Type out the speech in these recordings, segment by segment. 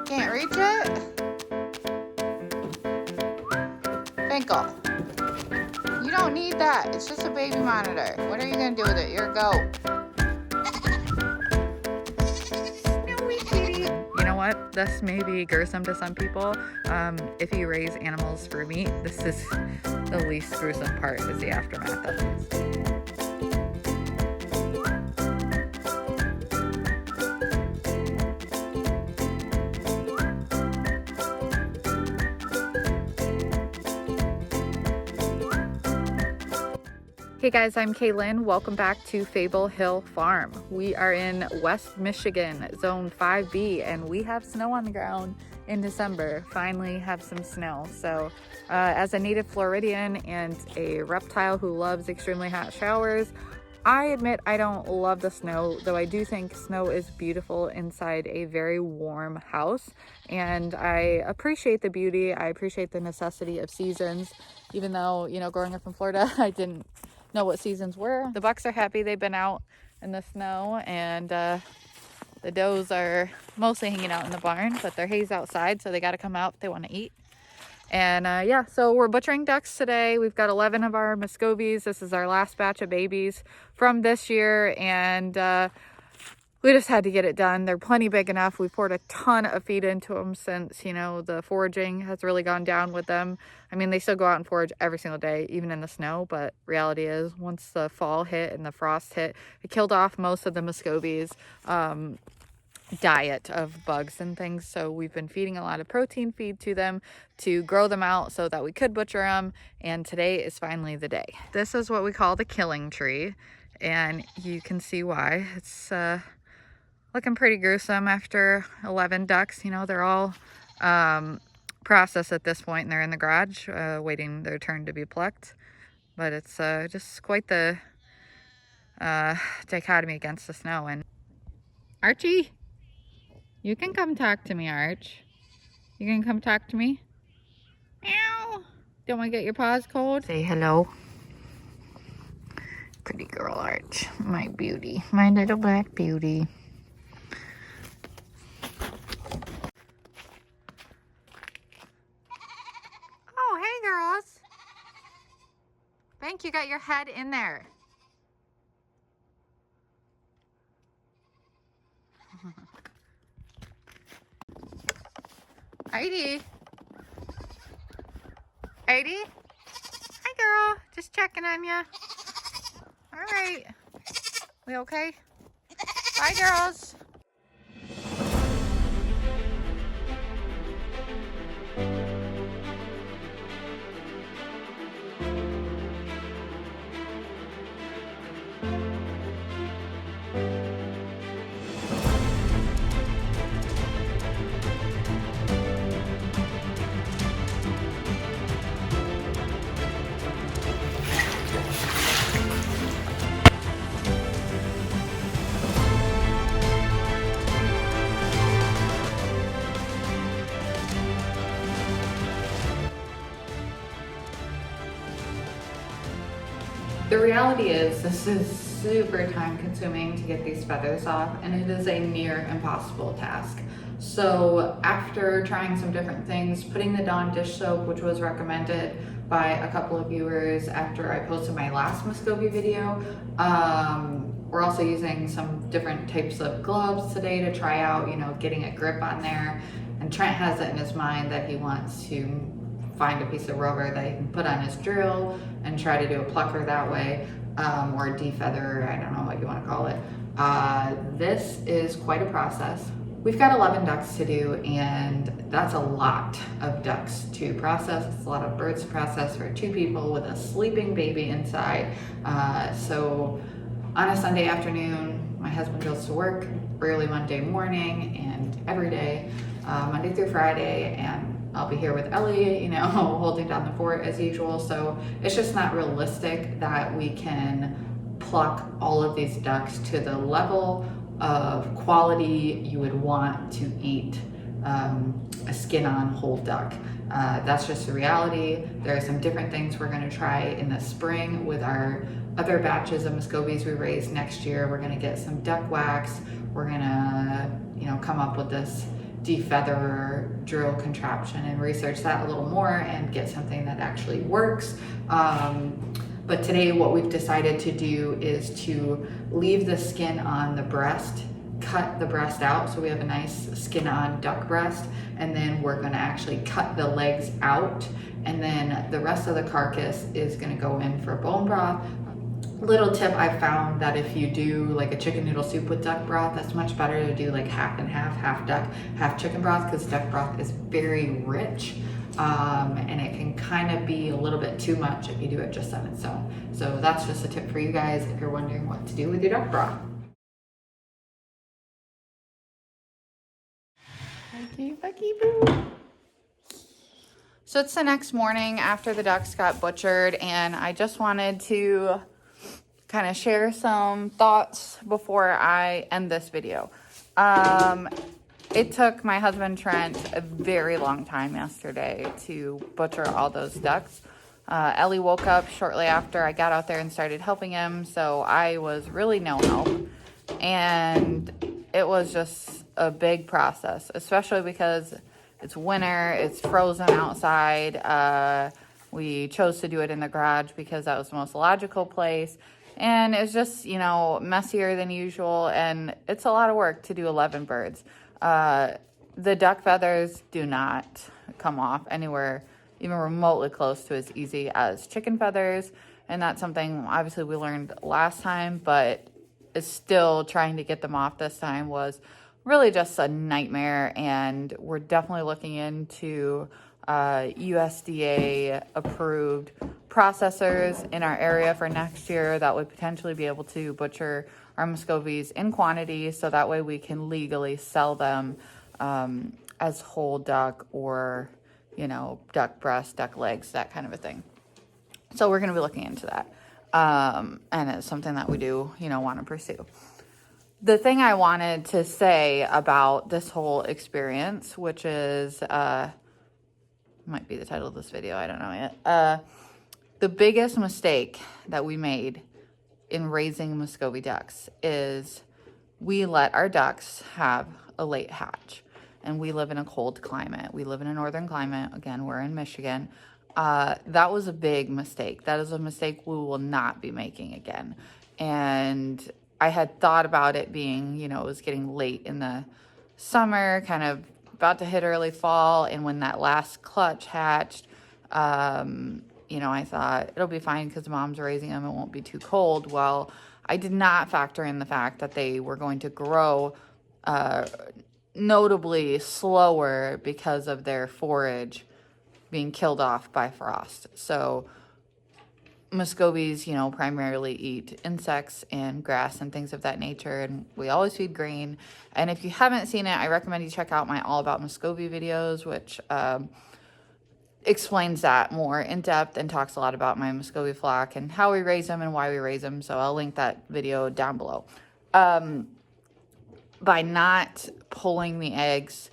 Can't reach it? Finkel, you don't need that. It's just a baby monitor. What are you gonna do with it? You're a goat. Snowy kitty. You know what? This may be gruesome to some people. If you raise animals for meat, this is the least gruesome part, is the aftermath of it. Hey guys, I'm Kaylyn. Welcome back to Fable Hill Farm. We are in West Michigan, Zone 5B, and we have snow on the ground in December. Finally have some snow. So as a native Floridian and a reptile who loves extremely hot showers, I admit I don't love the snow, though I do think snow is beautiful inside a very warm house. And I appreciate the beauty. I appreciate the necessity of seasons, even though, you know, growing up in Florida, I didn't know what seasons were. The bucks are happy they've been out in the snow, and the does are mostly hanging out in the barn, but they're hazed outside, so they got to come out if they want to eat. And yeah, so we're butchering ducks today. We've got 11 of our Muscovies. This is our last batch of babies from this year, and we just had to get it done. They're plenty big enough. We poured a ton of feed into them since, you know, the foraging has really gone down with them. I mean, they still go out and forage every single day, even in the snow. But reality is, once the fall hit and the frost hit, it killed off most of the Muscovies' diet of bugs and things. So we've been feeding a lot of protein feed to them to grow them out so that we could butcher them. And today is finally the day. This is what we call the killing tree. And you can see why. It's looking pretty gruesome after 11 ducks. You know, they're all processed at this point, and they're in the garage waiting their turn to be plucked. But it's just quite the dichotomy against the snow. And Archie, you can come talk to me, Arch. You can come talk to me? Meow. Don't want to get your paws cold? Say hello. Pretty girl, Arch. My beauty. My little black beauty. Girls. Bank, you got your head in there. Heidi. Heidi? Hi, girl. Just checking on ya. All right. We okay? Bye, girls. The reality is, this is super time consuming to get these feathers off, and it is a near impossible task. So after trying some different things, putting the Dawn dish soap, which was recommended by a couple of viewers after I posted my last Muscovy video, we're also using some different types of gloves today to try out, you know, getting a grip on there. And Trent has it in his mind that he wants to find a piece of rubber that he can put on his drill and try to do a plucker that way, or a defeather, I don't know what you want to call it. This is quite a process. We've got 11 ducks to do, and that's a lot of ducks to process. It's a lot of birds to process for 2 people with a sleeping baby inside. So on a Sunday afternoon, my husband goes to work early Monday morning and every day, Monday through Friday, and I'll be here with Ellie, you know, holding down the fort as usual. So it's just not realistic that we can pluck all of these ducks to the level of quality you would want to eat a skin-on whole duck. That's just the reality. There are some different things we're going to try in the spring with our other batches of Muscovies we raise next year. We're going to get some duck wax. We're going to, you know, come up with this defeather drill contraption and research that a little more and get something that actually works. But today what we've decided to do is to leave the skin on the breast, cut the breast out so we have a nice skin on duck breast, and then we're going to actually cut the legs out, and then the rest of the carcass is going to go in for bone broth. Little tip, I found that if you do like a chicken noodle soup with duck broth, that's much better to do like half and half duck, half chicken broth, because duck broth is very rich. And it can kind of be a little bit too much if you do it just on its own. So that's just a tip for you guys if you're wondering what to do with your duck broth. Bucky boo. So it's the next morning after the ducks got butchered, and I just wanted to kind of share some thoughts before I end this video. It took my husband Trent a very long time yesterday to butcher all those ducks. Ellie woke up shortly after I got out there and started helping him, so I was really no help. And it was just a big process, especially because it's winter, it's frozen outside. We chose to do it in the garage because that was the most logical place. And it's just, you know, messier than usual, and it's a lot of work to do 11 birds. The duck feathers do not come off anywhere even remotely close to as easy as chicken feathers, and that's something obviously we learned last time, but it's still trying to get them off this time was really just a nightmare, and we're definitely looking into USDA approved processors in our area for next year that would potentially be able to butcher our Muscovies in quantity, so that way we can legally sell them as whole duck, or, you know, duck breast, duck legs, that kind of a thing. So we're going to be looking into that. And it's something that we do, you know, want to pursue. The thing I wanted to say about this whole experience, which is, might be the title of this video, I don't know yet. The biggest mistake that we made in raising Muscovy ducks is we let our ducks have a late hatch. And we live in a cold climate. We live in a northern climate. Again, we're in Michigan. That was a big mistake. That is a mistake we will not be making again. And I had thought about it being, you know, it was getting late in the summer, kind of about to hit early fall. And when that last clutch hatched, you know, I thought it'll be fine because mom's raising them. It won't be too cold. Well, I did not factor in the fact that they were going to grow notably slower because of their forage being killed off by frost. So Muscovies, you know, primarily eat insects and grass and things of that nature, and we always feed grain. And if you haven't seen it, I recommend you check out my All About Muscovy videos, which explains that more in depth and talks a lot about my Muscovy flock and how we raise them and why we raise them. So I'll link that video down below. By not pulling the eggs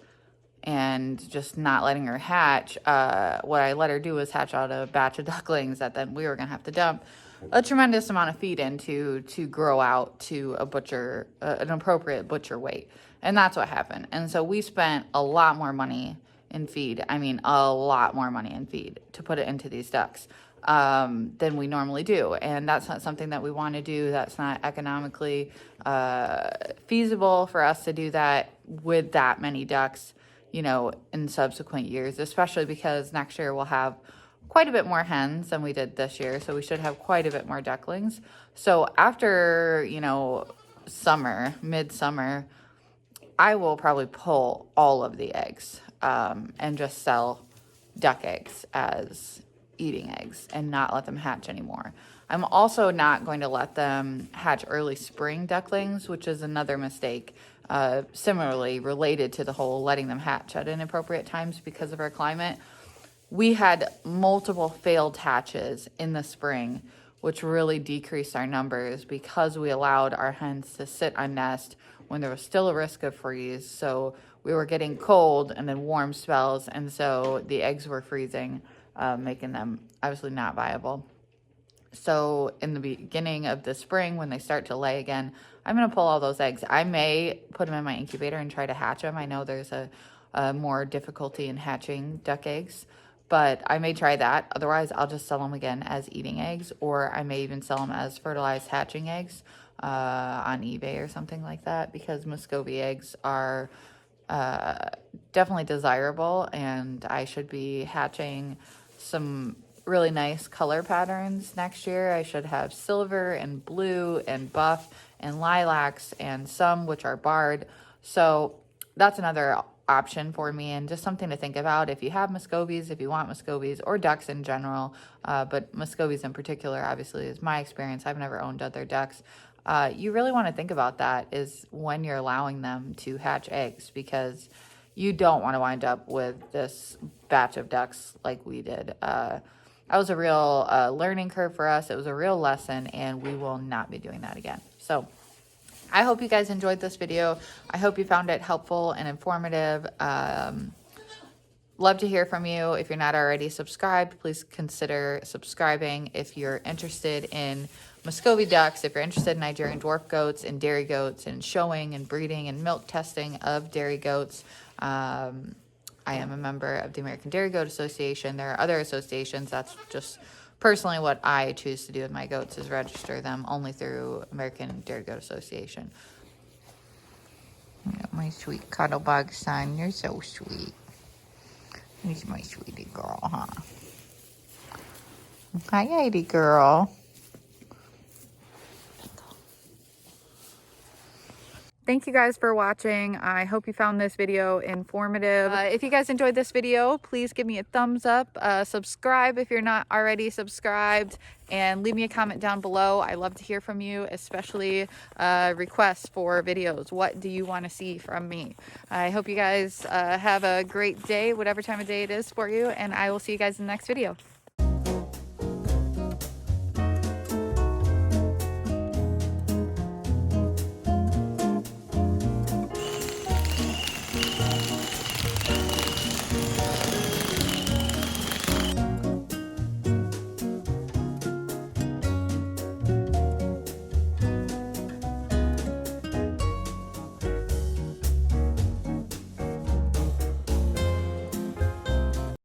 and just not letting her hatch, what I let her do was hatch out a batch of ducklings that then we were going to have to dump a tremendous amount of feed into to grow out to a butcher, an appropriate butcher weight. And that's what happened. And so we spent a lot more money in feed. I mean, a lot more money in feed to put it into these ducks than we normally do. And that's not something that we want to do. That's not economically feasible for us to do that with that many ducks, you know, in subsequent years, especially because next year we'll have quite a bit more hens than we did this year. So we should have quite a bit more ducklings. So after, you know, summer, midsummer, I will probably pull all of the eggs and just sell duck eggs as eating eggs and not let them hatch anymore. I'm also not going to let them hatch early spring ducklings, which is another mistake, similarly related to the whole letting them hatch at inappropriate times because of our climate. We had multiple failed hatches in the spring, which really decreased our numbers because we allowed our hens to sit on nest when there was still a risk of freeze. So we were getting cold and then warm spells, and so the eggs were freezing, making them obviously not viable. So in the beginning of the spring, when they start to lay again, I'm going to pull all those eggs. I may put them in my incubator and try to hatch them. I know there's a more difficulty in hatching duck eggs, but I may try that. Otherwise, I'll just sell them again as eating eggs, or I may even sell them as fertilized hatching eggs on eBay or something like that, because Muscovy eggs are definitely desirable, and I should be hatching some really nice color patterns next year. I should have silver and blue and buff and lilacs and some which are barred. So that's another option for me, and just something to think about if you have Muscovies, if you want Muscovies, or ducks in general, but Muscovies in particular, obviously, is my experience. I've never owned other ducks. You really want to think about that is when you're allowing them to hatch eggs, because you don't want to wind up with this batch of ducks like we did. That was a real learning curve for us. It was a real lesson, and we will not be doing that again. So I hope you guys enjoyed this video. I hope you found it helpful and informative. Love to hear from you. If you're not already subscribed, please consider subscribing. If you're interested in Muscovy ducks, if you're interested in Nigerian dwarf goats and dairy goats and showing and breeding and milk testing of dairy goats, I am a member of the American Dairy Goat Association. There are other associations. That's just personally what I choose to do with my goats, is register them only through American Dairy Goat Association. My sweet cuddle bug son, you're so sweet. He's my sweetie girl, huh? Hi, Heidi girl. Thank you guys for watching. I hope you found this video informative. If you guys enjoyed this video, please give me a thumbs up. Subscribe if you're not already subscribed, and leave me a comment down below. I love to hear from you, especially requests for videos. What do you want to see from me? I hope you guys have a great day, whatever time of day it is for you, and I will see you guys in the next video.